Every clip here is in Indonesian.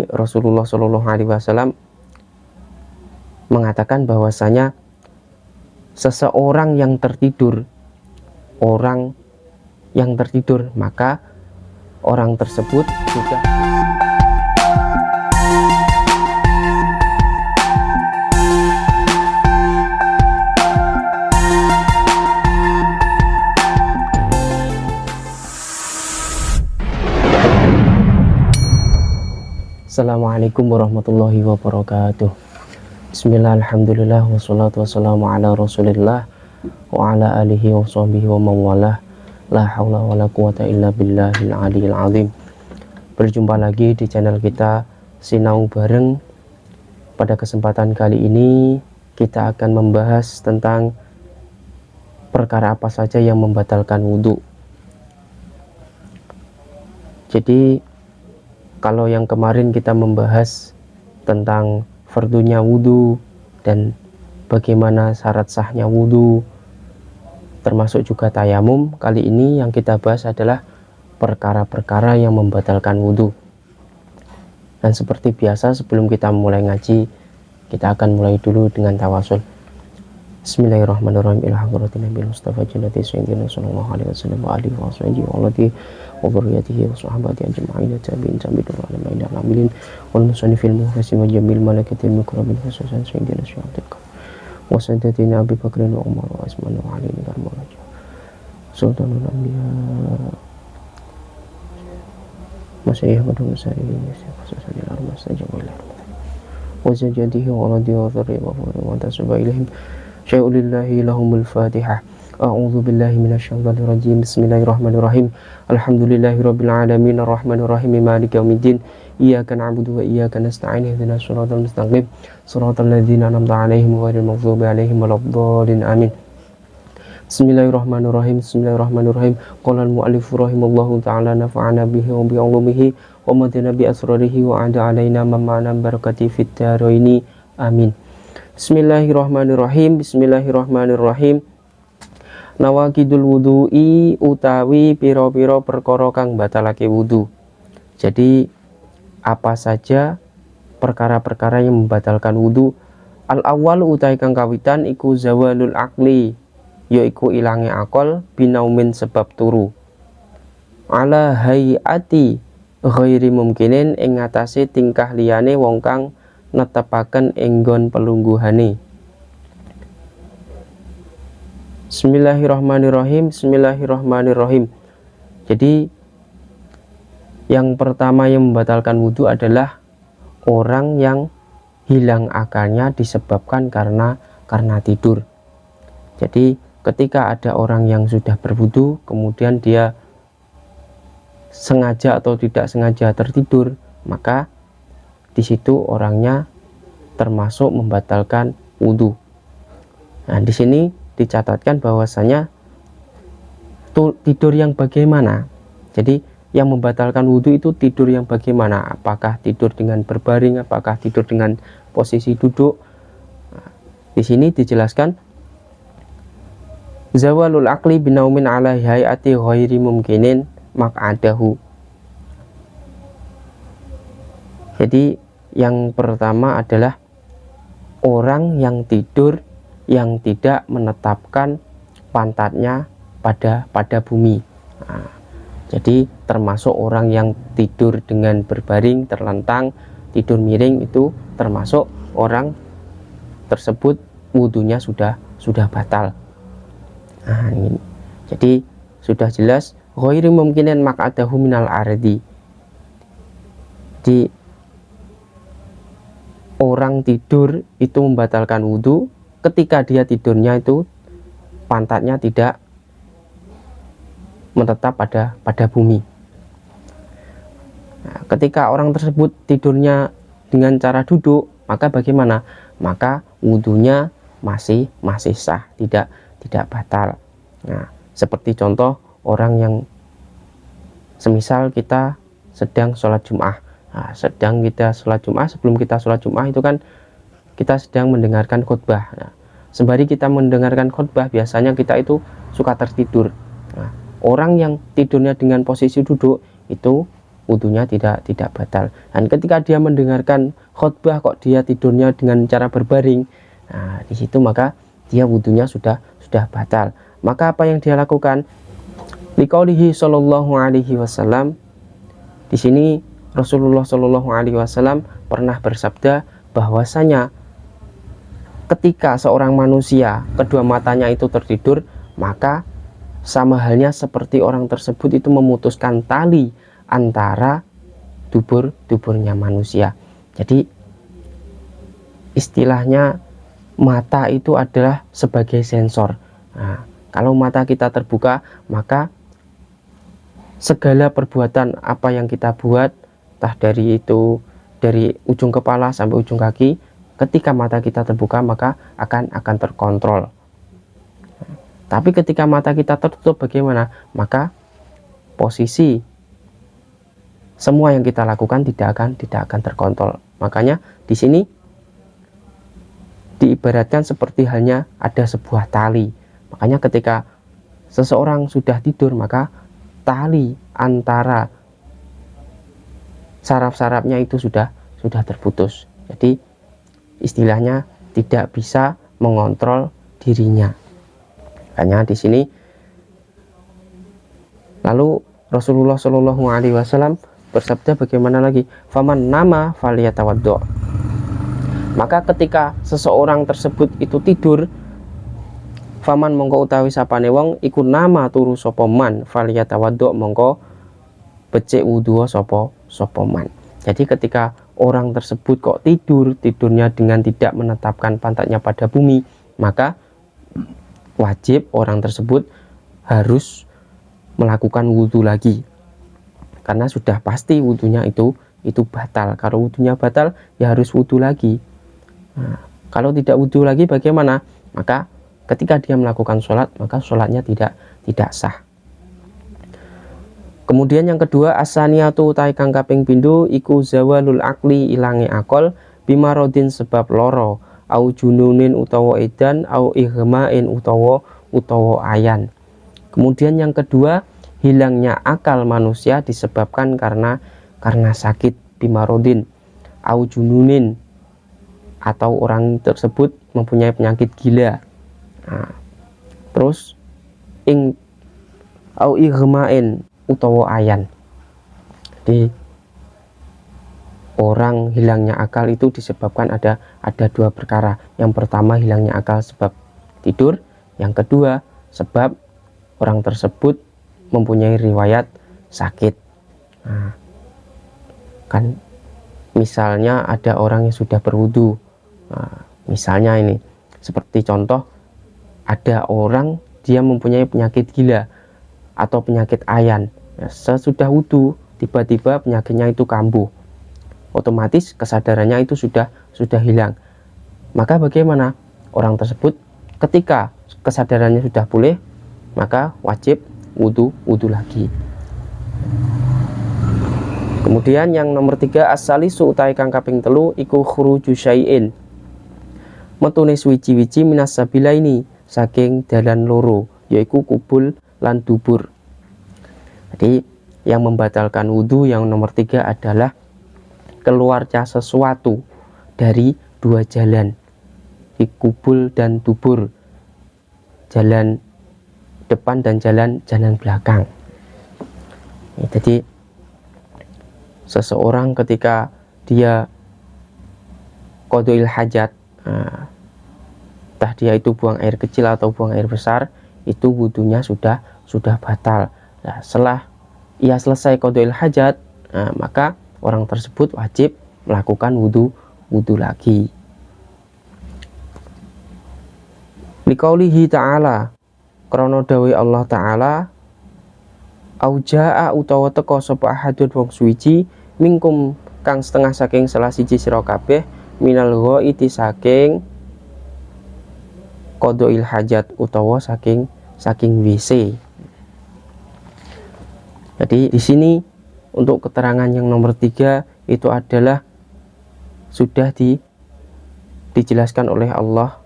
Rasulullah Shallallahu Alaihi Wasallam mengatakan bahwasanya seseorang yang tertidur, maka orang tersebut sudah Assalamualaikum warahmatullahi wabarakatuh. Bismillah, alhamdulillah, wassalatu wassalamu ala rasulillah wa ala alihi wa sahbihi wa mawalah. La hawla wa la quwata illa billahil aliyil azim. Berjumpa lagi di channel kita Sinau Bareng. Pada kesempatan kali ini kita akan membahas tentang perkara apa saja yang membatalkan wudhu. Jadi kalau yang kemarin kita membahas tentang fardunya wudhu dan bagaimana syarat sahnya wudhu, termasuk juga tayamum, kali ini yang kita bahas adalah perkara-perkara yang membatalkan wudhu. Dan seperti biasa, sebelum kita mulai ngaji, kita akan mulai dulu dengan tawasul. Bismillahirrahmanirrahim. Ila hadratin Nabi Mustafa jannati sayyidina sallallahu alaihi wasallam wa alihi wa sahbihi wa alihi wa dhurriyyatihi wa sahabati ajma'in tabi'in tabi'in wa alamin alamin wal musannifil muhsin wa jamil malakatil mukramin khususan sayyidina syaikhul wa sayyidatina Abi Bakr wa Umar wa Utsman wa Ali bin Abi sultanul anbiya masyayikh wa dusari khususan ila masajidil wa sajadihi wa radiyallahu wa tasabba ilaihim syai'ulillahi lahumul fatihah. A'udzu billahi minasyaitonir rajim. Bismillahirrahmanirrahim. Alhamdulillahirabbil alamin arrahmanirrahim maliki yaumiddin. Iyyaka na'budu wa iyyaka nasta'in ihdinas siratal mustaqim siratal ladzina an'amta 'alaihim ghairil maghdubi 'alaihim waladdallin. Amin. Bismillahirrahmanirrahim. Bismillahirrahmanirrahim. Qala al-mu'allif rahimallahu ta'ala nafa'ana bihi wa bi 'ulumihi wa madana bi asrarihi wa 'ada 'alaina mamana barakati fid dharaini. Amin. Bismillahirrahmanirrahim. Bismillahirrahmanirrahim. Nawakidul wudu'i utawi piro-piro perkara kang batalake wudu. Jadi apa saja perkara-perkara yang membatalkan wudu? Al awal utai kang kawitan iku zawalul akli, yaiku ilange akal binaumin sebab turu. Ala hayati ghairi mumkinin ing ngatasé tingkah liyane wong kang netepaken enggon pelungguhane. Bismillahirrahmanirrahim. Bismillahirrahmanirrahim. Jadi yang pertama yang membatalkan wudhu adalah orang yang hilang akalnya disebabkan karena tidur. Jadi ketika ada orang yang sudah berwudhu kemudian dia sengaja atau tidak sengaja tertidur, maka di situ orangnya termasuk membatalkan wudhu. Nah, di sini dicatatkan bahwasanya tidur yang bagaimana. Jadi yang membatalkan wudhu itu tidur yang bagaimana? Apakah tidur dengan berbaring? Apakah tidur dengan posisi duduk? Nah, di sini dijelaskan zawalul akli binaumin ala hayati ghairi mumkinin maq'adahu. Jadi yang pertama adalah orang yang tidur yang tidak menetapkan pantatnya pada bumi. Nah, jadi termasuk orang yang tidur dengan berbaring, terlentang, tidur miring, itu termasuk orang tersebut wudunya sudah batal. Nah, ini. Jadi sudah jelas ghairi mumkinin maq'adahu minal ardi. Di orang tidur itu membatalkan wudhu ketika dia tidurnya itu pantatnya tidak menetap pada bumi. Nah, ketika orang tersebut tidurnya dengan cara duduk, maka bagaimana? Maka wudhunya masih sah, tidak batal. Nah, seperti contoh orang yang semisal kita sedang sholat Jum'ah. Nah, sedang kita sholat Jum'ah, sebelum kita sholat Jum'ah itu kan kita sedang mendengarkan khutbah. Nah, sembari kita mendengarkan khutbah, biasanya kita itu suka tertidur. Nah, orang yang tidurnya dengan posisi duduk itu wudunya tidak batal. Dan ketika dia mendengarkan khutbah kok dia tidurnya dengan cara berbaring, nah di situ maka dia wudunya sudah batal. Maka apa yang dia lakukan? Liqaulihi sallallahu alaihi wasallam, di sini Rasulullah sallallahu alaihi wasallam pernah bersabda bahwasanya ketika seorang manusia kedua matanya itu tertidur, maka sama halnya seperti orang tersebut itu memutuskan tali antara dubur-duburnya manusia. Jadi istilahnya mata itu adalah sebagai sensor. Nah, kalau mata kita terbuka, maka segala perbuatan apa yang kita buat, entah dari ujung kepala sampai ujung kaki, ketika mata kita terbuka maka akan terkontrol. Tapi ketika mata kita tertutup bagaimana? Maka posisi semua yang kita lakukan tidak akan terkontrol. Makanya di sini diibaratkan seperti halnya ada sebuah tali. Makanya ketika seseorang sudah tidur, maka tali antara saraf-sarafnya itu sudah terputus. Jadi istilahnya tidak bisa mengontrol dirinya. Hanya di sini lalu Rasulullah Shallallahu Alaihi Wasallam bersabda bagaimana lagi? Faman nama faliyatawaddo. Maka ketika seseorang tersebut itu tidur, faman mongko utawi sapane wong iku nama turu sapa man faliyatawaddo mongko becik wudu sapa man. Jadi ketika orang tersebut kok tidurnya dengan tidak menetapkan pantatnya pada bumi, maka wajib orang tersebut harus melakukan wudhu lagi, karena sudah pasti wudhunya itu batal. Kalau wudhunya batal ya harus wudhu lagi. Nah, kalau tidak wudhu lagi bagaimana? Maka ketika dia melakukan sholat, maka sholatnya tidak sah. Kemudian yang kedua, asaniatu utai kang kaping pindho iku zawalul akli, ilange akol, bimarodin sebab loro, au jununin utawa edan, au ihmain utawa ayan. Kemudian yang kedua, hilangnya akal manusia disebabkan karena sakit, bimarodin, au jununin, atau orang tersebut mempunyai penyakit gila. Nah, terus au ihmain utawa ayan. Jadi orang hilangnya akal itu disebabkan ada dua perkara. Yang pertama hilangnya akal sebab tidur, yang kedua sebab orang tersebut mempunyai riwayat sakit. Nah, kan misalnya ada orang yang sudah berwudu, nah, misalnya ini seperti contoh, ada orang dia mempunyai penyakit gila atau penyakit ayan. Sesudah wudu tiba-tiba penyakitnya itu kambuh, otomatis kesadarannya itu sudah hilang. Maka bagaimana? Orang tersebut ketika kesadarannya sudah pulih, maka wajib wudu lagi. Kemudian yang nomor 3, as-salisu utai kang kaping telu iku khuruju syai'in, metune suwiji-wiji minas sabilaini saking dalan loro, yaiku kubul lan dubur. Jadi yang membatalkan wudhu yang nomor 3 adalah keluarnya sesuatu dari dua jalan, di kubul dan dubur, jalan depan dan jalan belakang. Jadi seseorang ketika dia qadha'il hajat, entah dia itu buang air kecil atau buang air besar, itu wudhunya sudah batal. Nah, setelah ia selesai qadha'il hajat, maka orang tersebut wajib melakukan wudhu lagi. Liqaulihi ta'ala, krana dawuh Allah Ta'ala, auja'a utawa teka sapa ahadun wong suwiji mingkum kang setengah saking salah siji sira kabeh minal ghaiti saking qadha'il hajat utawa saking WC. Jadi di sini untuk keterangan yang nomor 3 itu adalah sudah dijelaskan oleh Allah,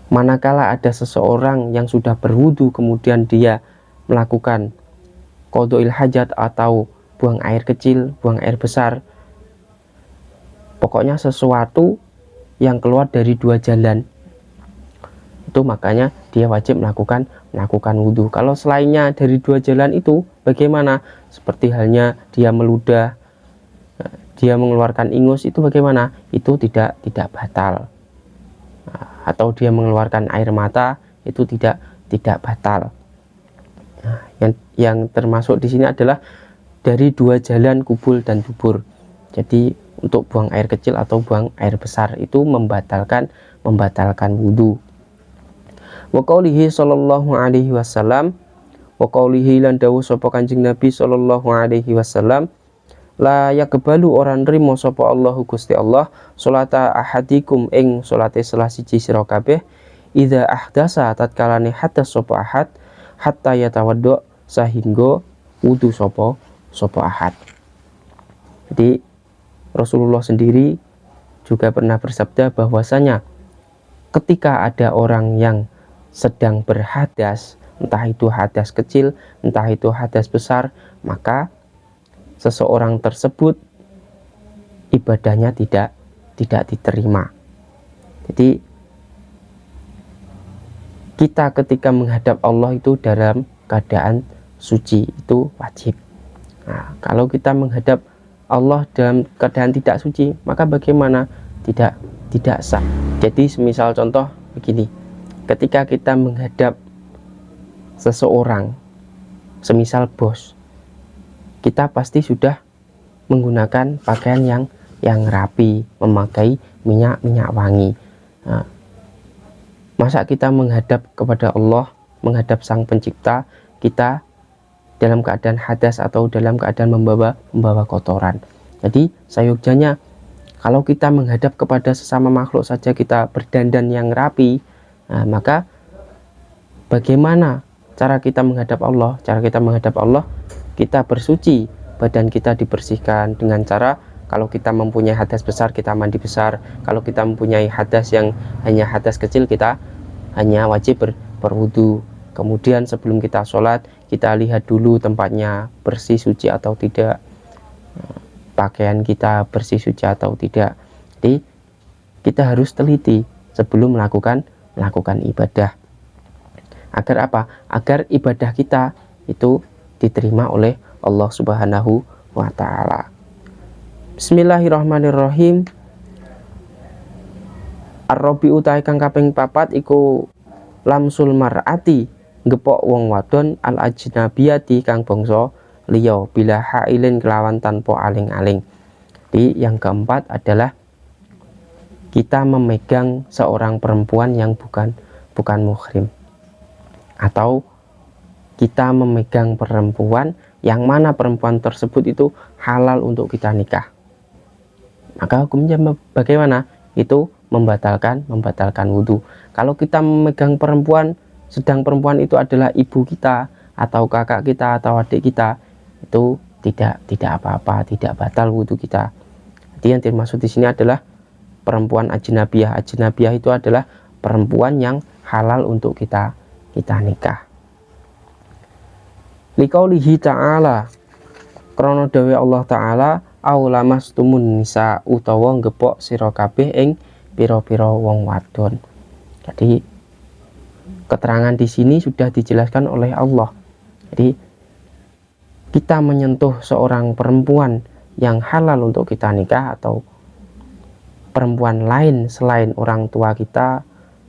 manakala ada seseorang yang sudah berwudu kemudian dia melakukan qadha'il hajat atau buang air kecil, buang air besar, pokoknya sesuatu yang keluar dari dua jalan, itu makanya dia wajib melakukan wudhu. Kalau selainnya dari dua jalan itu bagaimana? Seperti halnya dia meludah, dia mengeluarkan ingus, itu bagaimana? Itu tidak batal. Atau dia mengeluarkan air mata, itu tidak batal. Nah, yang termasuk di sini adalah dari dua jalan kubul dan dubur. Jadi untuk buang air kecil atau buang air besar itu membatalkan wudhu. Wa qaulihi sallallahu alaihi wasallam, wa qaulihi lan dawuh sapa Kanjeng Nabi sallallahu alaihi wasallam, la yaqbalu orang nrimo sapa Allahu Gusti Allah salata ahadikum ing salate salah siji sira kabeh idza ahdasa tatkalane hadas sapa ahad hatta yatawaddo sahingga wudu sapa ahad. Jadi Rasulullah sendiri juga pernah bersabda bahwasanya ketika ada orang yang sedang berhadas, entah itu hadas kecil, entah itu hadas besar, maka seseorang tersebut ibadahnya tidak diterima. Jadi kita ketika menghadap Allah itu dalam keadaan suci, itu wajib. Nah, kalau kita menghadap Allah dalam keadaan tidak suci, maka bagaimana? Tidak sah. Jadi semisal contoh begini, ketika kita menghadap seseorang, semisal bos, kita pasti sudah menggunakan pakaian yang rapi, memakai minyak wangi. Nah, masa kita menghadap kepada Allah, menghadap Sang Pencipta, kita dalam keadaan hadas atau dalam keadaan membawa kotoran. Jadi sayugjanya kalau kita menghadap kepada sesama makhluk saja kita berdandan yang rapi, nah, maka bagaimana cara kita menghadap Allah? Cara kita menghadap Allah, kita bersuci, badan kita dibersihkan dengan cara, kalau kita mempunyai hadas besar kita mandi besar, kalau kita mempunyai hadas yang hanya hadas kecil kita hanya wajib berwudu. Kemudian sebelum kita sholat kita lihat dulu tempatnya bersih suci atau tidak, pakaian kita bersih suci atau tidak. Jadi kita harus teliti sebelum melakukan ibadah. Agar apa? Agar ibadah kita itu diterima oleh Allah Subhanahu wa ta'ala. Bismillahirrahmanirrahim. Ar-rabi utai kang kaping 4 iku lamsul mar'ati, ngepok wong wadon al ajnabiyati kang bangsa liya bila hailin kelawan tanpa aling-aling. Jadi yang keempat adalah kita memegang seorang perempuan yang bukan muhrim, atau kita memegang perempuan yang mana perempuan tersebut itu halal untuk kita nikah. Maka hukumnya bagaimana? Itu membatalkan wudhu. Kalau kita memegang perempuan, sedang perempuan itu adalah ibu kita atau kakak kita atau adik kita, itu tidak apa-apa, tidak batal wudhu kita. Jadi yang dimaksud di sini adalah perempuan ajnabiyah. Ajnabiyah itu adalah perempuan yang halal untuk kita nikah. Liqaulihi ta'ala, krana dawe Allah Ta'ala, aulamastumun nisa utawa ngepok sira kabeh ing pira-pira wong wadon. Jadi keterangan di sini sudah dijelaskan oleh Allah. Jadi kita menyentuh seorang perempuan yang halal untuk kita nikah atau perempuan lain selain orang tua kita,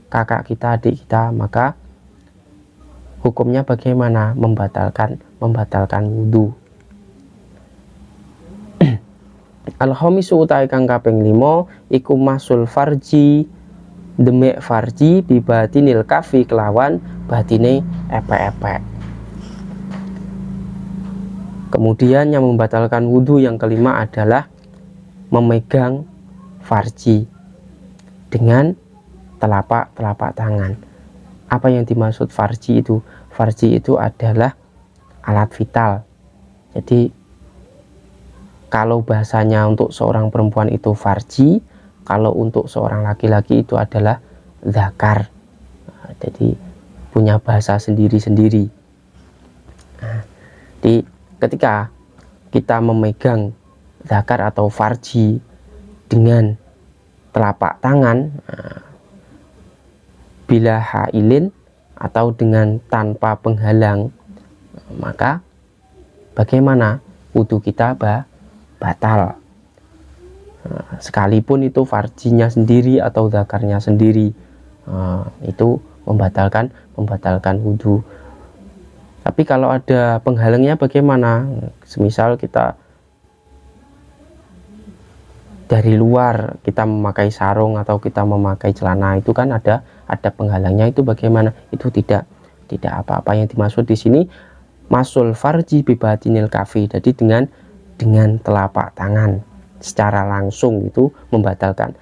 kakak kita, adik kita, maka hukumnya bagaimana? Membatalkan wudhu. Al-khamisu utai kang kaping 5 iku masul farji, demek farji bibatinil kafi kelawan batine epek-epek. Kemudian yang membatalkan wudhu yang kelima adalah memegang farji dengan telapak tangan. Apa yang dimaksud farji itu? Farji itu adalah alat vital. Jadi kalau bahasanya untuk seorang perempuan itu farji, kalau untuk seorang laki-laki itu adalah zakar. Jadi punya bahasa sendiri-sendiri. Jadi ketika kita memegang zakar atau farji dengan telapak tangan, bila hailin atau dengan tanpa penghalang, maka bagaimana wudhu kita batal, sekalipun itu farjinya sendiri atau zakarnya sendiri, itu membatalkan wudhu. Tapi kalau ada penghalangnya bagaimana? Semisal kita dari luar, kita memakai sarung atau kita memakai celana, itu kan ada penghalangnya, itu bagaimana? Itu tidak apa-apa. Yang dimaksud di sini masul farji bibatinil kafi, jadi dengan telapak tangan secara langsung itu membatalkan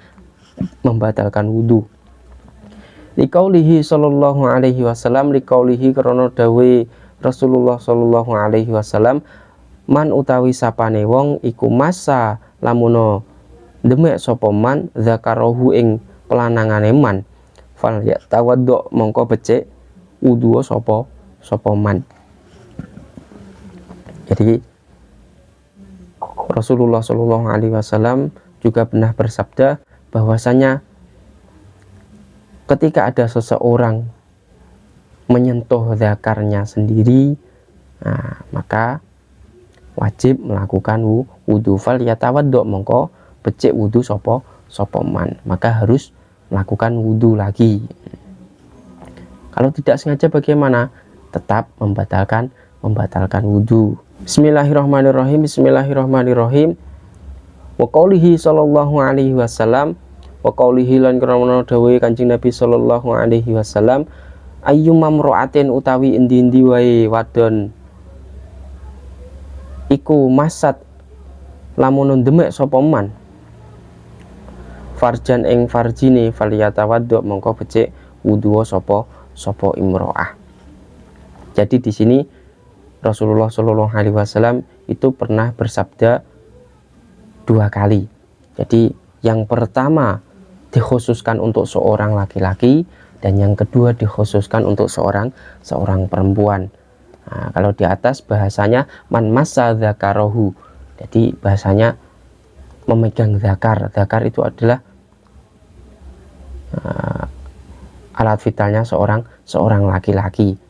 wudhu. Liqaulihi sallallahu alaihi wasallam, liqaulihi karena dawe Rasulullah sallallahu alaihi wasallam, man utawi sapane wong iku masa lamuno demek sapa man zakarohu ing pelanangane man, fal ya tawaddo mongko becik wudhu sapa man. Jadi Rasulullah sallallahu alaihi wasallam juga pernah bersabda bahwasanya ketika ada seseorang menyentuh zakarnya sendiri, maka wajib melakukan wudhu. Fal yatawaddo mongko becik wudhu sapa man, maka harus melakukan wudhu lagi. Kalau tidak sengaja bagaimana? Tetap membatalkan wudhu. Bismillahirrahmanirrahim. Bismillahirrahmanirrahim. Wa qaulihi sallallahu alaihi wasallam, wa qaulihi lan krana dawuhe Kanjeng Nabi sallallahu alaihi wasallam, ayyuma mra'atin utawi endi-endi wae wadon iku masat lamun ndemek sapa man farjan ing farjine, faliyatawaddo mongko becik wudhu sapa imro'ah. Jadi di sini Rasulullah Shallallahu Alaihi Wasallam itu pernah bersabda 2 kali. Jadi yang pertama dikhususkan untuk seorang laki-laki, dan yang kedua dikhususkan untuk seorang perempuan. Nah, kalau di atas bahasanya man massa dzakarohu, jadi bahasanya memegang zakar. Zakar itu adalah alat vitalnya seorang laki-laki.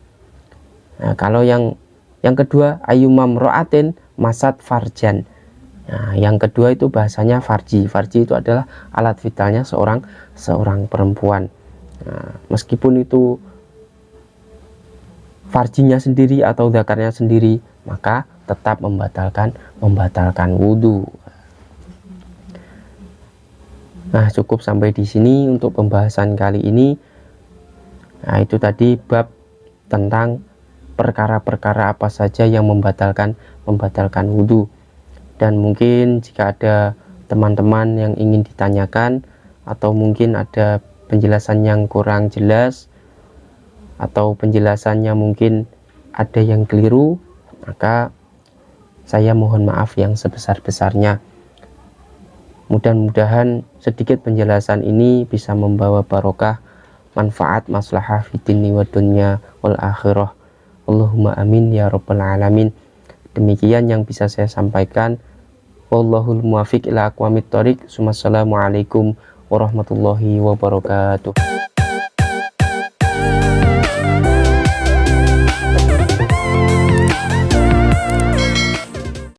Nah, kalau yang kedua ayyumam ro'atin masat farjan. Nah, yang kedua itu bahasanya farji. Farji itu adalah alat vitalnya seorang perempuan. Nah, meskipun itu farjinya sendiri atau zakarnya sendiri, maka tetap membatalkan wudhu. Nah, cukup sampai di sini untuk pembahasan kali ini. Nah, itu tadi bab tentang perkara-perkara apa saja yang membatalkan wudhu. Dan mungkin jika ada teman-teman yang ingin ditanyakan, atau mungkin ada penjelasan yang kurang jelas, atau penjelasannya mungkin ada yang keliru, maka saya mohon maaf yang sebesar-besarnya. Mudah-mudahan sedikit penjelasan ini bisa membawa barokah, manfaat, maslahah fitini wa dunya wal akhirah. Allahumma amin ya rabbal alamin. Demikian yang bisa saya sampaikan. Wallahul muwafiq ila aqwamit thoriq. Wassalamualaikum warahmatullahi wabarakatuh.